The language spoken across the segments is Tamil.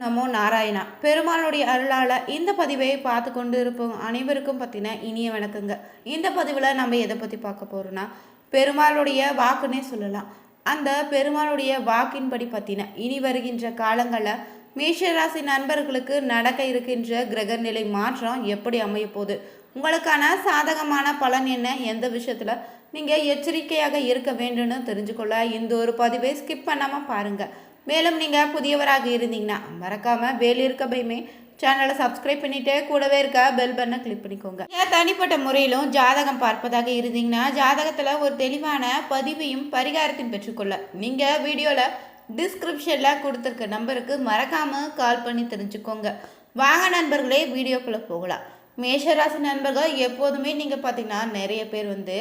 நமோ நாராயணா. பெருமாளுடைய அருளால் இந்த பதிவை பார்த்து கொண்டு இருப்போம் அனைவருக்கும் பற்றின இனிய வணக்கங்க. இந்த பதிவில் நம்ம எதை பற்றி பார்க்க போகிறோன்னா, பெருமாளுடைய வாக்குன்னே சொல்லலாம். அந்த பெருமாளுடைய வாக்கின்படி பற்றின இனி வருகின்ற காலங்களில் மேஷராசி நண்பர்களுக்கு நடக்க இருக்கின்ற கிரகநிலை மாற்றம் எப்படி அமைய போகுது, உங்களுக்கான சாதகமான பலன் என்ன, எந்த விஷயத்தில் நீங்கள் எச்சரிக்கையாக இருக்க வேண்டும்னு தெரிஞ்சுக்கொள்ள இந்த ஒரு பதிவை ஸ்கிப் பண்ணாமல் பாருங்கள். மேலும் நீங்கள் புதியவராக இருந்தீங்கன்னா மறக்காமல் வேலி இருக்க பயமே சேனலை சப்ஸ்கிரைப் பண்ணிவிட்டு கூடவே இருக்க பெல் பட்டனை கிளிக் பண்ணிக்கோங்க. தனிப்பட்ட முறையிலும் ஜாதகம் பார்ப்பதாக இருந்தீங்கன்னா ஜாதகத்தில் ஒரு தெளிவான பதிவையும் பரிகாரத்தையும் பெற்றுக்கொள்ள நீங்கள் வீடியோவில் டிஸ்கிரிப்ஷனில் கொடுத்துருக்க நம்பருக்கு மறக்காமல் கால் பண்ணி தெரிஞ்சுக்கோங்க. வாங்க நண்பர்களே, வீடியோக்குள்ளே போகலாம். மேஷராசி நண்பர்கள் எப்போதுமே நீங்கள் பார்த்தீங்கன்னா நிறைய பேர்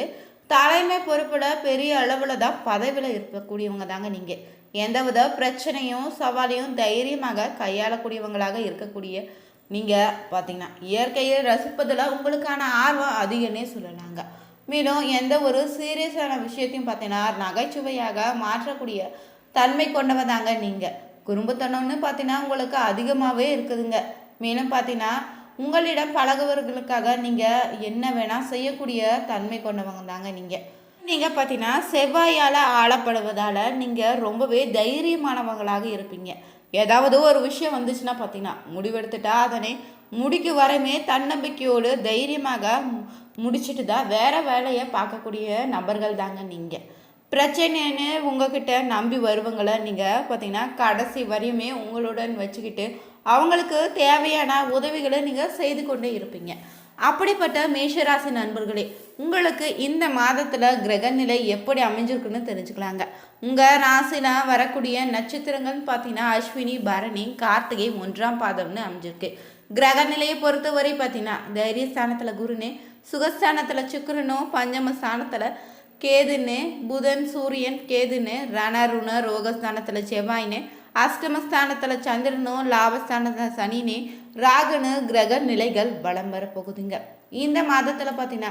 தலைமை பொறுப்பில் பெரிய அளவில் தான் பதவியில் இருக்கக்கூடியவங்க தாங்க. நீங்கள் எந்தவித பிரச்சனையும் சவாலையும் தைரியமாக கையாளக்கூடியவங்களாக இருக்கக்கூடிய நீங்கள் பார்த்தீங்கன்னா இயற்கையை ரசிப்பதில் உங்களுக்கான ஆர்வம் அதிகன்னே சொல்லலாங்க. மேலும் எந்த ஒரு சீரியஸான விஷயத்தையும் பார்த்தீங்கன்னா நகைச்சுவையாக மாற்றக்கூடிய தன்மை கொண்டவதாங்க நீங்கள். குறும்புத்தனம்னு பார்த்தீங்கன்னா உங்களுக்கு அதிகமாகவே இருக்குதுங்க. மேலும் பார்த்தீங்கன்னா உங்களிடம் பழகுவர்களுக்காக நீங்கள் என்ன வேணால் செய்யக்கூடிய தன்மை கொண்டவங்க தாங்க நீங்கள் பார்த்தீங்கன்னா செவ்வாயால் ஆளப்படுவதால் நீங்கள் ரொம்பவே தைரியமானவங்களாக இருப்பீங்க. ஏதாவது ஒரு விஷயம் வந்துச்சுன்னா பார்த்தீங்கன்னா முடிவெடுத்துட்டா அதனை முடிக்க வரமே தன்னம்பிக்கையோடு தைரியமாக முடிச்சுட்டு தான் வேறு வேலையை பார்க்கக்கூடிய நபர்கள் தாங்க நீங்கள். பிரச்சனைன்னு உங்ககிட்ட நம்பி வருவங்களை நீங்கள் பார்த்தீங்கன்னா கடைசி வரையுமே உங்களுடன் வச்சுக்கிட்டு அவங்களுக்கு தேவையான உதவிகளை நீங்கள் செய்து கொண்டே இருப்பீங்க. அப்படிப்பட்ட மேஷராசி நண்பர்களே, உங்களுக்கு இந்த மாதத்தில் கிரகநிலை எப்படி அமைஞ்சிருக்குன்னு தெரிஞ்சுக்கலாங்க. உங்கள் ராசியில் வரக்கூடிய நட்சத்திரங்கள்னு பார்த்தீங்கன்னா அஸ்வினி, பரணி, கார்த்திகை 1ஆம் பாதம்னு அமைஞ்சிருக்கு. கிரகநிலையை பொறுத்தவரை பார்த்தீங்கன்னா தைரியஸ்தானத்தில் குருனே, சுகஸ்தானத்தில் சுக்கிரனும், பஞ்சம ஸ்தானத்தில் கேதுன்னு, புதன் சூரியன் கேதுன்னு, ரணருண ரோகஸ்தானத்தில் செவ்வாயின்னு, அஷ்டமஸ்தானத்தில் சந்திரனும், லாபஸ்தானத்தில் சனினே, ராகுனு கிரக நிலைகள் வலம் வரப்போகுதுங்க. இந்த மாதத்தில் பார்த்தீங்கன்னா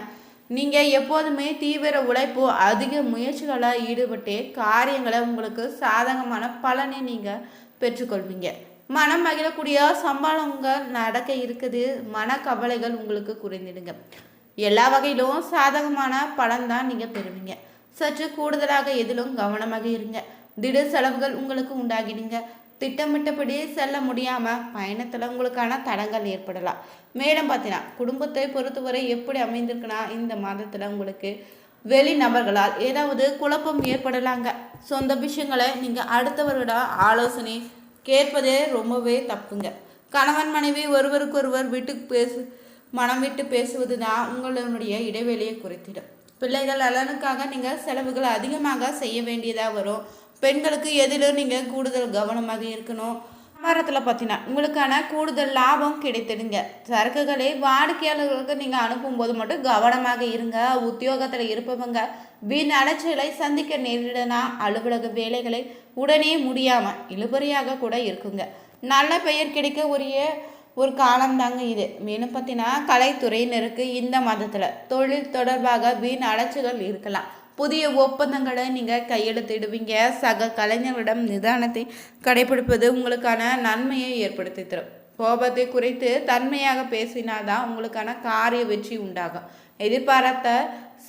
நீங்கள் எப்போதுமே தீவிர உழைப்பு அதிக முயற்சிகளை ஈடுபட்டு காரியங்களை உங்களுக்கு சாதகமான பலனை நீங்கள் பெற்றுக்கொள்வீங்க. மனம் மகிழக்கூடிய சம்பளங்கள் நடக்க இருக்குது. மனக்கவலைகள் உங்களுக்கு குறைந்திடுங்க. எல்லா வகையிலும் சாதகமான பலன் தான் நீங்கள் பெறுவீங்க. சற்று கூடுதலாக எதிலும் கவனமாக இருங்க. திடீர் செலவுகள் உங்களுக்கு உண்டாகிடுங்க. திட்டமிட்டபடி செல்ல முடியாமல் பயணத்தில் உங்களுக்கான தடங்கள் ஏற்படலாம். மேலும் பார்த்தீங்கன்னா குடும்பத்தை பொறுத்தவரை எப்படி அமைந்திருக்குன்னா இந்த மாதத்தில் உங்களுக்கு வெளிநபர்களால் ஏதாவது குழப்பம் ஏற்படலாங்க. சொந்த விஷயங்களை நீங்கள் அடுத்தவரோட ஆலோசனை கேட்பதே ரொம்பவே தப்புங்க. கணவன் மனைவி ஒருவருக்கொருவர் மனம் விட்டு பேசுவது தான் உங்களுடைய இடைவெளியை குறைத்திடும். பிள்ளைகள் நலனுக்காக நீங்கள் செலவுகள் அதிகமாக செய்ய வேண்டியதாக வரும். பெண்களுக்கு எதிலும் நீங்கள் கூடுதல் கவனமாக இருக்கணும். வியாபாரத்தில் பார்த்தீங்கன்னா உங்களுக்கான கூடுதல் லாபம் கிடைத்திடுங்க. சரக்குகளை வாடிக்கையாளர்களுக்கு நீங்கள் அனுப்பும்போது மட்டும் கவனமாக இருங்க. உத்தியோகத்தில் இருப்பவங்க வீண் அலைச்சலை சந்திக்க நேரிடலாம். அலுவலக வேலைகளை உடனே முடியாமல் இழுபறியாக கூட இருக்குங்க. நல்ல பெயர் கிடைக்க ஒரு காலம் தாங்க இது. மேலும் பார்த்தீங்கன்னா கலைத்துறையினருக்கு இந்த மாதத்தில் தொழில் தொடர்பாக வீண் அலைச்சல்கள் இருக்கலாம். புதிய ஒப்பந்தங்களை நீங்கள் கையெழுத்திடுவீங்க. சக கலைஞர்களிடம் நிதானத்தை கடைபிடிப்பது உங்களுக்கான நன்மையை ஏற்படுத்தி தரும். கோபத்தை குறைத்து தன்மையாக பேசினாதான் உங்களுக்கான காரிய வெற்றி உண்டாகும். எதிர்பாராத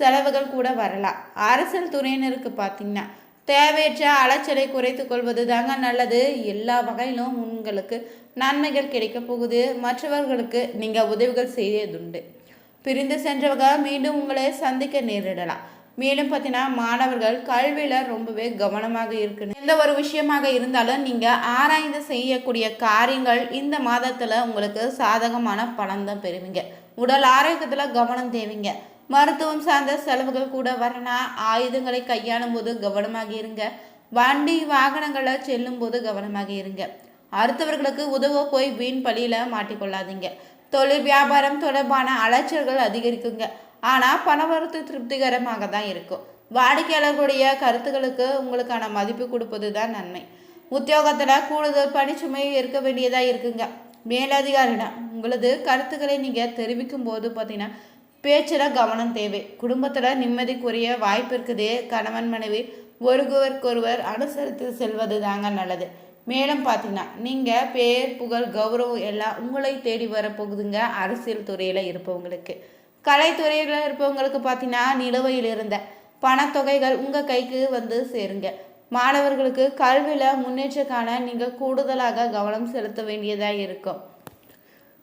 செலவுகள் கூட வரலாம். அரசியல் துறையினருக்கு பார்த்தீங்கன்னா தேவையற்ற அலைச்சலை குறைத்து கொள்வது தாங்க நல்லது. எல்லா வகையிலும் உங்களுக்கு நன்மைகள் கிடைக்க போகுது. மற்றவர்களுக்கு நீங்கள் உதவிகள் செய்யதுண்டு. பிரிந்து சென்றவங்க மீண்டும் உங்களை சந்திக்க நேரிடலாம். மேலும் பார்த்தீங்கன்னா மாணவர்கள் கல்வியில் ரொம்பவே கவனமாக இருக்கணும். எந்த ஒரு விஷயமாக இருந்தாலும் நீங்கள் ஆராய்ந்து செய்யக்கூடிய காரியங்கள் இந்த மாதத்தில் உங்களுக்கு சாதகமான பலன் தான் பெறுவீங்க. உடல் ஆரோக்கியத்தில் கவனம் தேவைங்க. மருத்துவம் சார்ந்த செலவுகள் கூட வரலாம். ஆயுதங்களை கையாளும் போது கவனமாக இருங்க. வண்டி வாகனங்களை செல்லும் போது கவனமாக இருங்க. அடுத்தவர்களுக்கு உதவ போய் வீண் பழியில் மாட்டிக்கொள்ளாதீங்க. தொழில் வியாபாரம் தொடர்பான அலைச்சல்கள் அதிகரிக்குங்க. ஆனால் பணவரத்து திருப்திகரமாக தான் இருக்கும். வாடிக்கையாளர்களுடைய கருத்துக்களுக்கு உங்களுக்கான மதிப்பு கொடுப்பது தான் நன்மை. உத்தியோகத்தில் கூடுதல் பணிச்சுமை இருக்க வேண்டியதாக இருக்குங்க. மேலதிகாரிடம் உங்களது கருத்துக்களை நீங்கள் தெரிவிக்கும் போது பார்த்தீங்கன்னா பேச்சில் கவனம் தேவை. குடும்பத்தில் நிம்மதிக்குரிய வாய்ப்பு இருக்குது. கணவன் மனைவி ஒருவருக்கொருவர் அனுசரித்து செல்வது தாங்க நல்லது. மேலும் பார்த்தீங்கன்னா நீங்கள் பேர் புகழ் கௌரவம் எல்லாம் உங்களை தேடி வரப்போகுதுங்க. அரசியல் துறையில் இருப்பவங்களுக்கு, கலைத்துறையில் இருப்பவங்களுக்கு பார்த்தீங்கன்னா நிலுவையில் இருந்த பணத்தொகைகள் உங்கள் கைக்கு வந்து சேருங்க. மாணவர்களுக்கு கல்வியில் முன்னேற்றக்கான நீங்கள் கூடுதலாக கவனம் செலுத்த வேண்டியதாக இருக்கும்.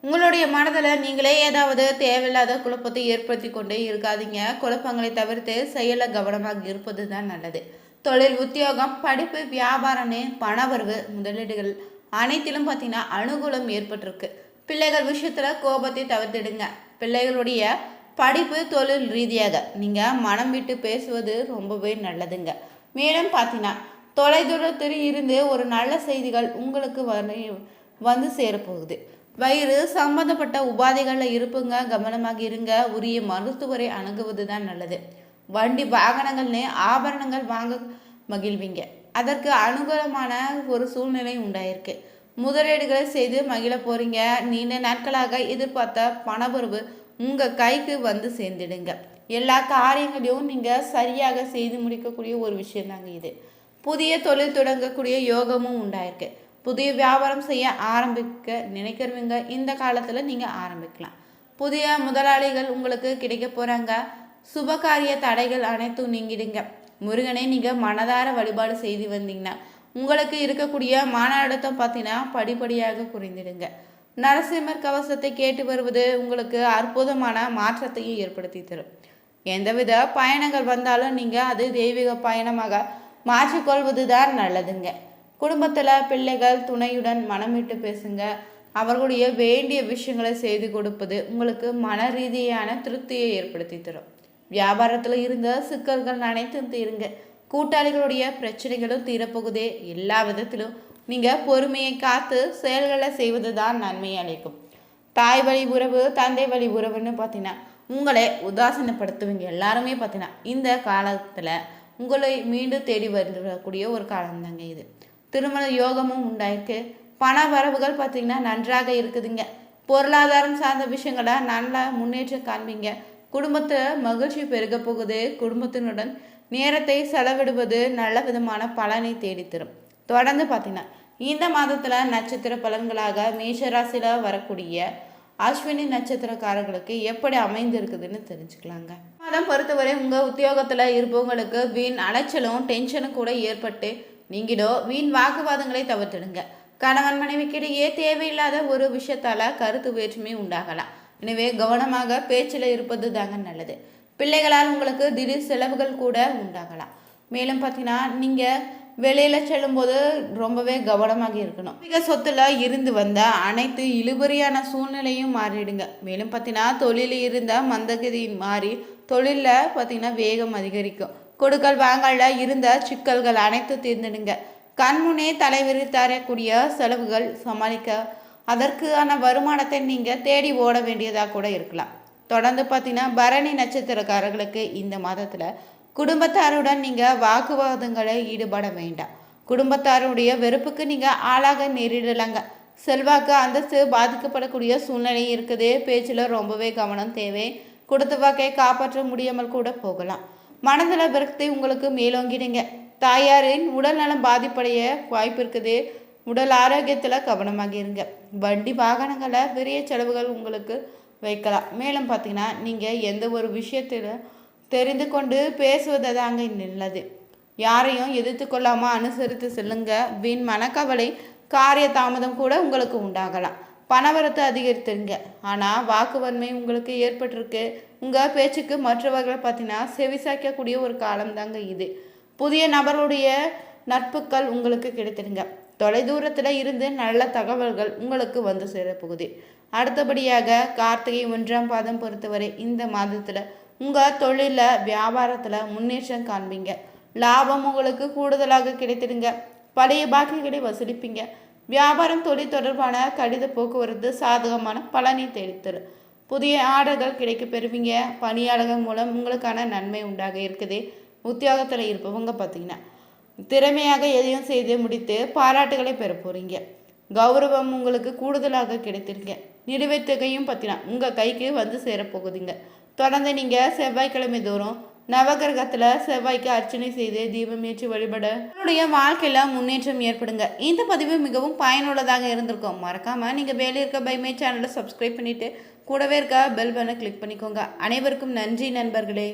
உங்களுடைய மனதில் நீங்களே ஏதாவது தேவையில்லாத குழப்பத்தை ஏற்படுத்தி கொண்டே இருக்காதீங்க. குழப்பங்களை தவிர்த்து செயலில் கவனமாக இருப்பது தான் நல்லது. தொழில், உத்தியோகம், படிப்பு, வியாபாரம்னு பணவரவு, முதலீடுகள் அனைத்திலும் பார்த்தீங்கன்னா அனுகூலம் ஏற்பட்டிருக்கு. பிள்ளைகள் விஷயத்தில் கோபத்தை தவிர்த்திடுங்க. பிள்ளைகளுடைய படிப்பு, தொழில் ரீதியாக நீங்கள் மனம் விட்டு பேசுவது ரொம்பவே நல்லதுங்க. மேலும் பார்த்தீங்கன்னா தொலைதூரத்தில் இருந்து ஒரு நல்ல செய்திகள் உங்களுக்கு வந்து சேரப்போகுது. வயிறு சம்பந்தப்பட்ட உபாதைகளில் இருப்புங்க, கவனமாக இருங்க. உரிய மருத்துவரை அணுகுவது தான் நல்லது. வண்டி வாகனங்கள்னு ஆபரணங்கள் வாங்க மகிழ்வீங்க. அதற்கு அனுகூலமான ஒரு சூழ்நிலை உண்டாயிருக்கு. முதலீடுகளை செய்து மகிழ போறீங்க. நீண்ட நாட்களாக எதிர்பார்த்த பணவரவு உங்கள் கைக்கு வந்து சேர்ந்துடுங்க. எல்லா காரியங்களையும் நீங்கள் சரியாக செய்து முடிக்கக்கூடிய ஒரு விஷயம் தாங்க இது. புதிய தொழில் தொடங்கக்கூடிய யோகமும் உண்டாயிருக்கு. புதிய வியாபாரம் செய்ய ஆரம்பிக்க நினைக்கிறவங்க இந்த காலத்தில் நீங்கள் ஆரம்பிக்கலாம். புதிய முதலாளிகள் உங்களுக்கு கிடைக்க போகிறாங்க. சுபகாரிய தடைகள் அனைத்தும் நீங்கிடுங்க. முருகனை நீங்கள் மனதார வழிபாடு செய்து வந்தீங்கன்னா உங்களுக்கு இருக்கக்கூடிய மன அழுத்தம் பார்த்தீங்கன்னா படிப்படியாக குறைந்திடுங்க. நரசிம்மர் கவசத்தை கேட்டு வருவது உங்களுக்கு அற்புதமான மாற்றத்தையும் ஏற்படுத்தி தரும். எந்தவித பயணங்கள் வந்தாலும் நீங்கள் அது தெய்வீக பயணமாக மாற்றிக்கொள்வது தான் நல்லதுங்க. குடும்பத்தில் பிள்ளைகள் துணையுடன் மனமிட்டு பேசுங்க. அவர்களுடைய வேண்டிய விஷயங்களை செய்து கொடுப்பது உங்களுக்கு மன ரீதியான திருப்தியை ஏற்படுத்தி தரும். வியாபாரத்தில் இருந்த சிக்கல்கள் அனைத்தும் தீருங்க. கூட்டாளிகளுடைய பிரச்சனைகளும் தீரப்போகுதே. எல்லா விதத்திலும் நீங்கள் பொறுமையை காத்து செயல்களை செய்வது தான் நன்மையை அளிக்கும். தாய் வழி உறவு, தந்தை வழி உறவுன்னு பார்த்தீங்கன்னா உங்களை உதாசீனப்படுத்துவீங்க. எல்லாருமே பார்த்தீங்கன்னா இந்த காலத்தில் உங்களை மீண்டும் தேடி வரக்கூடிய ஒரு காலம் தாங்க இது. திருமண யோகமும் உண்டாயிருக்கு. பண வரவுகள் பார்த்திங்கன்னா நன்றாக இருக்குதுங்க. பொருளாதாரம் சார்ந்த விஷயங்களை நல்லா முன்னேற்றம் காண்பீங்க. குடும்பத்தை மகிழ்ச்சி பெருக போகுது. குடும்பத்தினுடன் நேரத்தை செலவிடுவது நல்ல விதமான பலனை தேடித்தரும். தொடர்ந்து பார்த்திங்கன்னா இந்த மாதத்தில் நட்சத்திர பலன்களாக மேஷராசியில் வரக்கூடிய அஸ்வினி நட்சத்திரக்காரர்களுக்கு எப்படி அமைந்திருக்குதுன்னு தெரிஞ்சுக்கலாங்க. மாதம் பொறுத்தவரை உங்கள் உத்தியோகத்தில் இருப்பவங்களுக்கு வீண் அலைச்சலும் டென்ஷனும் கூட ஏற்பட்டு நீங்களோ வீண் வாக்குவாதங்களை தவிர்த்துடுங்க. கணவன் மனைவிக்கிடையே தேவையில்லாத ஒரு விஷயத்தால் கருத்து வேற்றுமை உண்டாகலாம். எனவே கவனமாக பேச்சில் இருப்பது தாங்க நல்லது. பிள்ளைகளால் உங்களுக்கு திடீர் செலவுகள் கூட உண்டாகலாம். மேலும் பார்த்தீங்கன்னா நீங்கள் வெளியில் செல்லும்போது ரொம்பவே கவனமாக இருக்கணும். மிக சொத்துல இருந்து வந்த அனைத்து இழுபறியான சூழ்நிலையும் மாறிடுங்க. மேலும் பார்த்தீங்கன்னா தொழிலில் இருந்த மந்தகதி மாறி தொழிலில் பார்த்தீங்கன்னா வேகம் அதிகரிக்கும். கொடுக்கல் வாங்கல இருந்த சிக்கல்கள் அனைத்து தீர்ந்துடுங்க. கண்முனே தலைவிரித்தரக்கூடிய செலவுகள் சமாளிக்க அதற்கான வருமானத்தை நீங்கள் தேடி ஓட வேண்டியதாக கூட இருக்கலாம். தொடர்ந்து பார்த்தீங்கன்னா பரணி நட்சத்திரக்காரர்களுக்கு இந்த மாதத்தில் குடும்பத்தாருடன் நீங்கள் வாக்குவாதங்களை ஈடுபட வேண்டாம். குடும்பத்தாருடைய வெறுப்புக்கு நீங்கள் ஆளாக நேரிடலாங்க. செல்வாக்கு அந்தஸ்து பாதிக்கப்படக்கூடிய சூழ்நிலை இருக்குது. பேச்சில் ரொம்பவே கவனம் தேவை. கொடுத்த வாக்கை காப்பாற்ற முடியாமல் கூட போகலாம். மனதில் விரக்தி உங்களுக்கு மேலோங்கிடுங்க. தாயாரின் உடல் நலம் பாதிப்படைய வாய்ப்பு இருக்குது. உடல் ஆரோக்கியத்தில் கவனமாக இருங்க. வண்டி வாகனங்களை பெரிய செலவுகள் உங்களுக்கு வைக்கலாம். மேலும் பார்த்தீங்கன்னா நீங்கள் எந்த ஒரு விஷயத்தில் தெரிந்து கொண்டு பேசுவது தாங்க நல்லது. யாரையும் எதிர்த்து கொள்ளாமல் அனுசரித்து செல்லுங்க. வீண் மனக்கவலை, காரிய தாமதம் கூட உங்களுக்கு உண்டாகலாம். பணவரத்து அதிகரித்துருங்க. ஆனால் வாக்குவன்மை உங்களுக்கு ஏற்பட்டிருக்கு. உங்கள் பேச்சுக்கு மற்றவர்களை பார்த்தீங்கன்னா செவிசாய்க்கக்கூடிய ஒரு காலம் தாங்க இது. புதிய நபருடைய நட்புகள் உங்களுக்கு கிடைத்திருங்க. தொலைதூரத்தில் இருந்து நல்ல தகவல்கள் உங்களுக்கு வந்து சேரப்போகுது. அடுத்தபடியாக கார்த்திகை 1ஆம் பாதம் பொறுத்தவரை இந்த மாதத்தில் உங்கள் தொழிலில் வியாபாரத்தில் முன்னேற்றம் காண்பீங்க. லாபம் உங்களுக்கு கூடுதலாக கிடைத்திடுங்க. பழைய பாக்கிகளை வசூலிப்பீங்க. வியாபாரம், தொழில் தொடர்பான கடித போக்குவரத்து சாதகமான பலனை தேடித்தரும். புதிய ஆர்டர்கள் கிடைக்க பெறுவீங்க. பணியாளர்கள் மூலம் உங்களுக்கான நன்மை உண்டாக இருக்குது. உத்தியோகத்தில் இருப்பவங்க பார்த்தீங்கன்னா திறமையாக எதையும் செய்து முடித்து பாராட்டுகளை பெற போகிறீங்க. கௌரவம் உங்களுக்கு கூடுதலாக கிடைத்திருங்க. நிலுவைத் தொகையும் பார்த்தீங்கன்னா உங்கள் கைக்கு வந்து சேரப்போகுதுங்க. தொடர்ந்து நீங்கள் செவ்வாய்க்கிழமை தோறும் நவகிரகத்தில் செவ்வாய்க்கு அர்ச்சனை செய்து தீபம் ஏற்றி வழிபட உங்களுடைய வாழ்க்கையில் முன்னேற்றம் ஏற்படுங்க. இந்த பதிவு மிகவும் பயனுள்ளதாக இருந்திருக்கும். மறக்காமல் நீங்கள் வேலை இருக்க பைமே சேனலை சப்ஸ்கிரைப் பண்ணிவிட்டு கூடவே இருக்க பெல் பட்டனை கிளிக் பண்ணிக்கோங்க. அனைவருக்கும் நன்றி நண்பர்களே.